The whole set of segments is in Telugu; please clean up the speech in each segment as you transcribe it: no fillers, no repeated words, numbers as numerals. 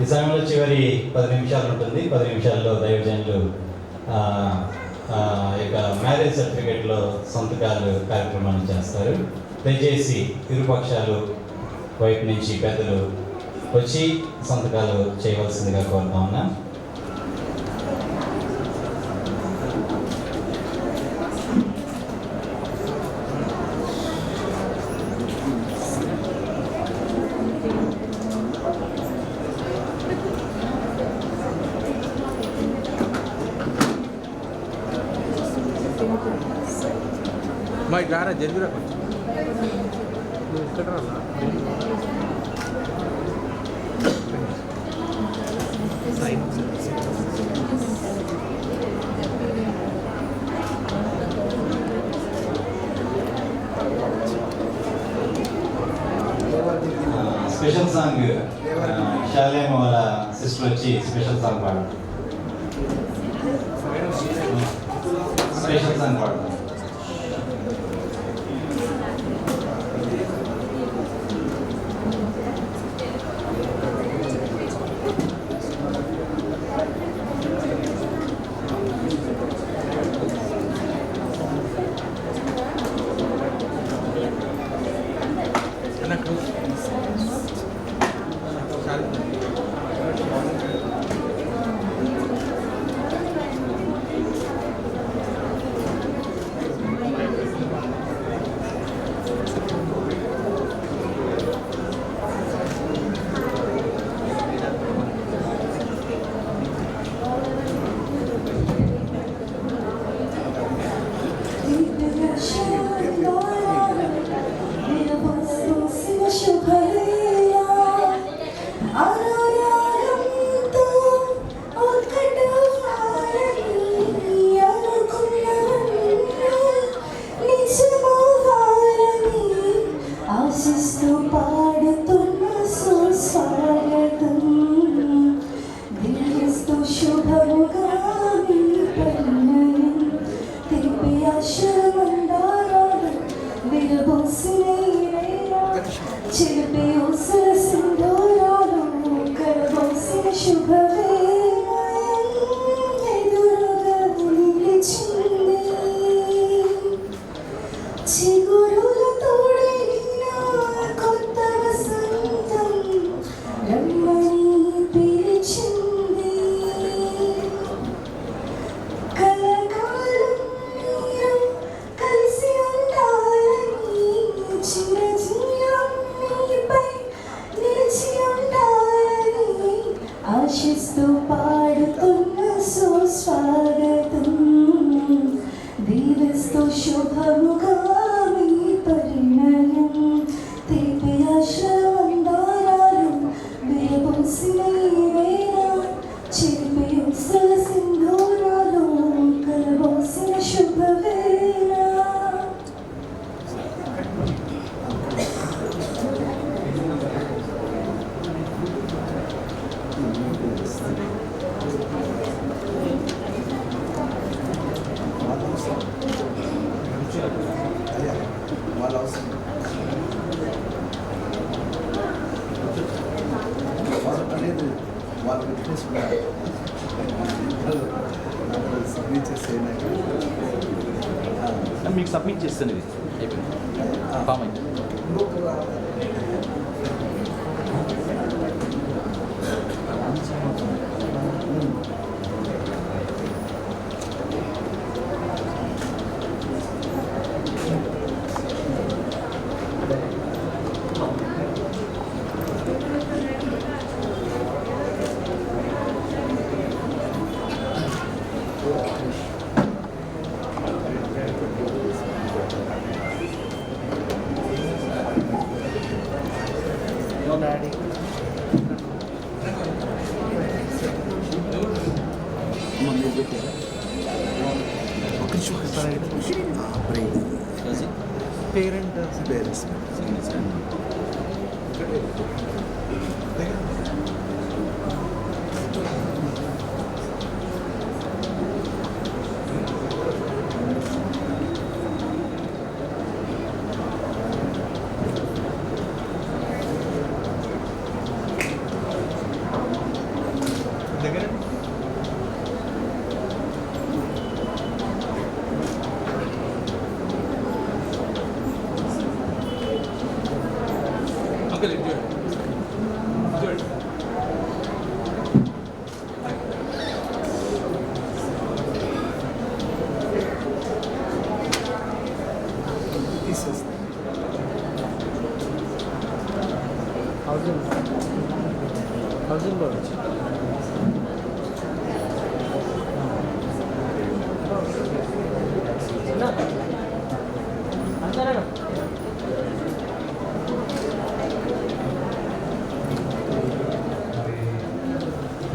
ఈ సమయంలో చివరి 10 నిమిషాలు ఉంటుంది. 10 నిమిషాల్లో దైవజనులు యొక్క మ్యారేజ్ సర్టిఫికేట్లో సంతకాలు కార్యక్రమాన్ని చేస్తారు. దయచేసి ఇరుపక్షాలు వైపు నుంచి పెద్దలు వచ్చి సంతకాలు చేయవలసిందిగా కోరుతా ఉన్నా. మా ఇట్లా జరిగిరా కొంచెం ఇక్కడ స్పెషల్ సాంగ్ శాలేమ వాళ్ళ సిస్టర్ వచ్చి స్పెషల్ సాంగ్ పాడతారు. స్పెషల్ సాంగ్ పాడతారు. మీకు సబ్మిట్ చేస్తాను. ఇది అయిపోయింది. ఫామ్ అయింది. Parents. దగ్గర అంకల్ ఇది చూడండి తీసేస్తాను హౌసింగ్ బోర్డ్ వచ్చి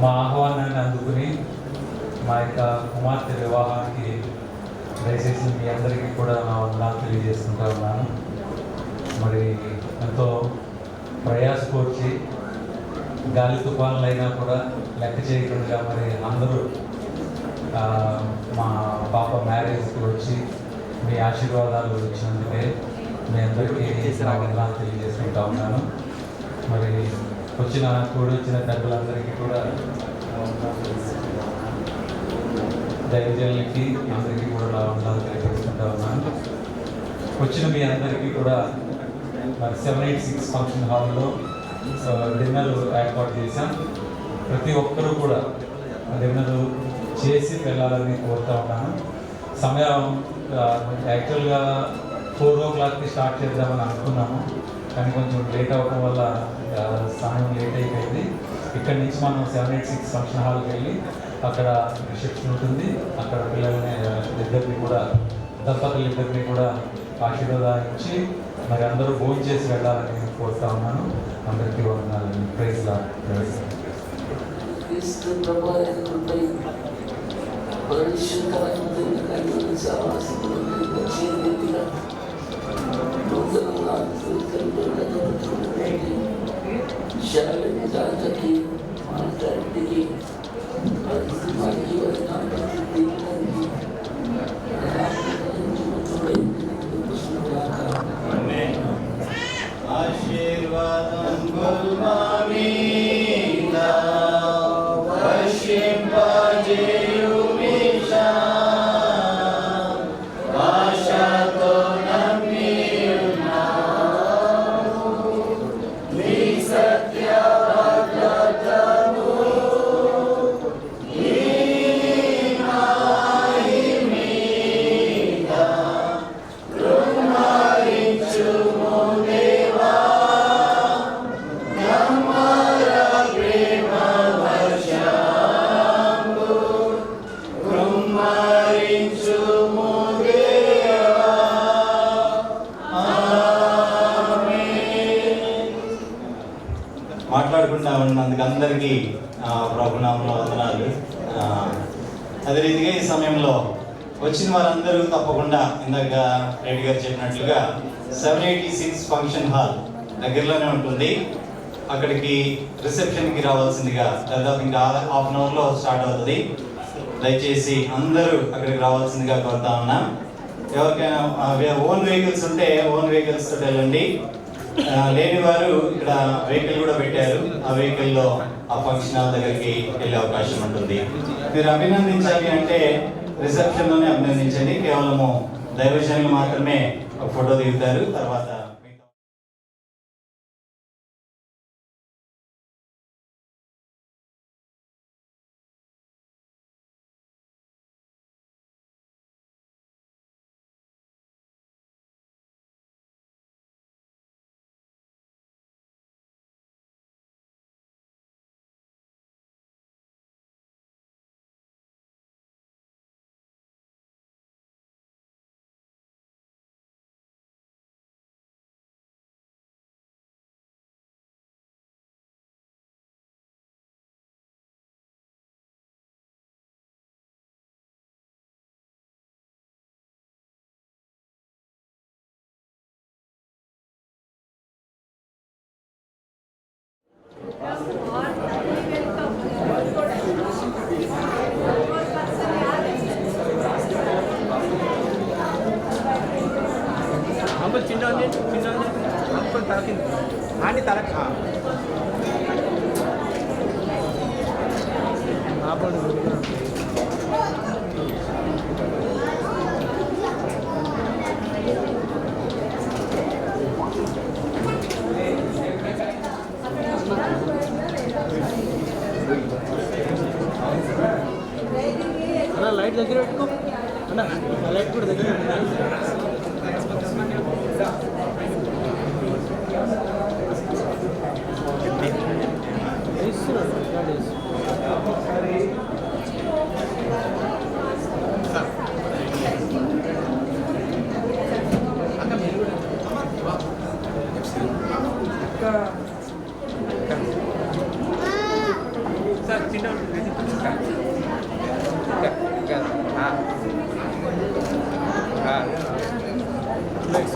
మా ఆహ్వానాన్ని అందుకుని మా యొక్క కుమార్తె వివాహానికి దయచేసి మీ అందరికీ కూడా నా వందనాలు తెలియజేసుకుంటా ఉన్నాను. మరి ఎంతో ప్రయాసపూర్చి గాలి తుఫాన్లు అయినా కూడా లెక్క చేయకుండా మరి అందరూ మా పాప మ్యారేజ్కి వచ్చి మీ ఆశీర్వాదాలు ఇచ్చినందుకే మీ అందరికీ నా వందనాలు తెలియజేసుకుంటా ఉన్నాను. మరి కూడొచ్చిన పెద్దలందరికీ కూడా దైవజనులకి అందరికీ కూడా నా వందనాలు తెలియజేసుకుంటా ఉన్నాను. వచ్చిన మీ అందరికీ కూడా మరి 786 ఫంక్షన్ హాల్లో డిన్నర్ ఏర్పాటు చేశాం. ప్రతి ఒక్కరూ కూడా డిన్నర్ చేసి వెళ్ళాలని కోరుతూ ఉన్నాను. సమయం యాక్చువల్గా 4 o'clockకి స్టార్ట్ చేద్దామని అనుకున్నాము, కానీ కొంచెం లేట్ అవ్వడం వల్ల సమయం లేట్ అయిపోయింది. ఇక్కడి నుంచి మనం 786 ఫంక్షన్ హాల్కి వెళ్ళి అక్కడ రిసెప్షన్ ఉంటుంది. అక్కడ పిల్లల్ని ఇద్దరిని కూడా దంపతులిద్దరిని కూడా ఆశీర్వాదాన్ని మరి అందరూ భోజనం చేసి వెళ్ళాలని కోరుతా ఉన్నాను. అందరికీ వందనాలు. Praise Lord. ఆశీర్వాదం గుల్మామీదా వర్షింపజేయుమిషా ఆశతో నమ్మియున్నాము నీ సత్యవాగ్దానము నీ మహిమీదా కృంగరించుము దేవా నమ్మర ప్రేమ వర్షంబు కృంగరించుము దేవా. ఆమేన్. మాట్లాడుకుంటా ఉన్నందుకు అందరికీ ప్రభునామంలో వందనాలు. అదే రీతిగా ఈ సమయంలో వచ్చిన వారందరూ తప్పకుండా ఇందాక రెడ్డి గారు చెప్పినట్లుగా 786 ఫంక్షన్ హాల్ దగ్గరలోనే ఉంటుంది. అక్కడికి రిసెప్షన్కి రావాల్సిందిగా దాదాపు ఇంకా హాఫ్ అన్ అవర్లో స్టార్ట్ అవుతుంది. దయచేసి అందరూ అక్కడికి రావాల్సిందిగా కోరుతా ఉన్నా. ఎవరికైనా ఓన్ వెహికల్స్ ఉంటే ఓన్ వెహికల్స్ తోటి వెళ్ళండి. లేని వారు ఇక్కడ వెహికల్ కూడా పెట్టారు. ఆ వెహికల్లో ఆ ఫంక్షన్ హాల్ దగ్గరికి వెళ్ళే అవకాశం ఉంటుంది. మీరు అభినందించాలి అంటే రిసెప్షన్లోనే అభినందించండి. కేవలము దైవజనులు మాత్రమే ఒక ఫోటో దిగుతారు. తర్వాత అంకుల్ చిన్న అంకుల్ తలకింది ఆంటీ తలకి ఆపండి గురుగారు. అన్న లైట్ దగ్గర పెట్టుకో అన్న లైట్ కూడా దగ్గర సార్ చిన్న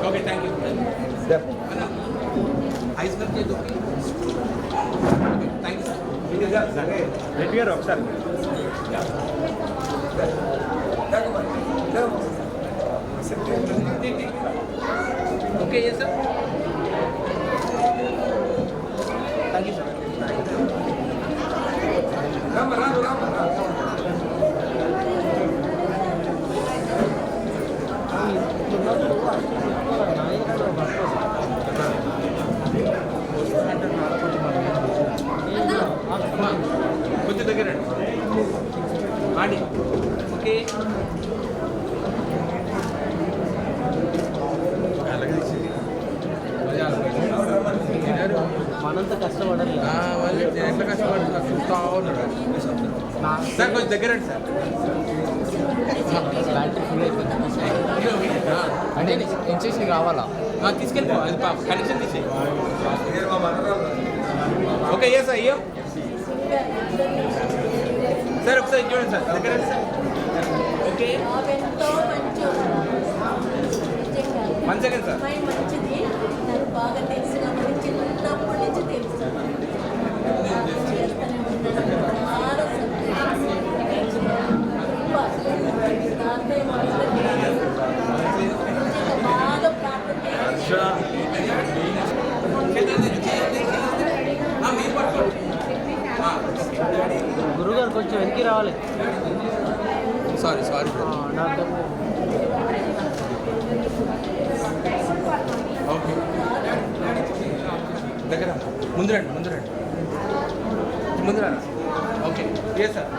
okay thank you ice cut చేద్దాం థ్యాంక్ యూ సార్ రెడ్డి గారు ఒకసారి okay sir thank you sir కొంచెం దగ్గర ఆడి ఓకే మనంత కష్టపడాలి వాళ్ళు ఎట్లా కష్టపడుతున్నారు చూస్తూ ఉన్నాడు సార్ కొంచెం దగ్గర సార్ బ్యాటరీ ఫుల్ అయిపోయింది అంటే ఇన్స్టేషన్ కావాలా తీసుకెళ్ళిపో అది కనెక్షన్ తీసేయి ఓకే ఏ సార్ అయ్యో సార్ ఒకసారి చూడండి సార్ దగ్గర సార్ ఓకే 1 సెకండ్ సార్ మంచిది నాకు బాగా తెలుసు కాబట్టి చిన్నప్పటి నుంచి తెలుసు చేస్తూనే ఉన్నాను చాలా బాగా గురుగారు కొంచెం వెనక్కి రావాలి సారీ నాకు ఓకే దగ్గర ముందు రండి ముందు రా ఓకే ఏ సార్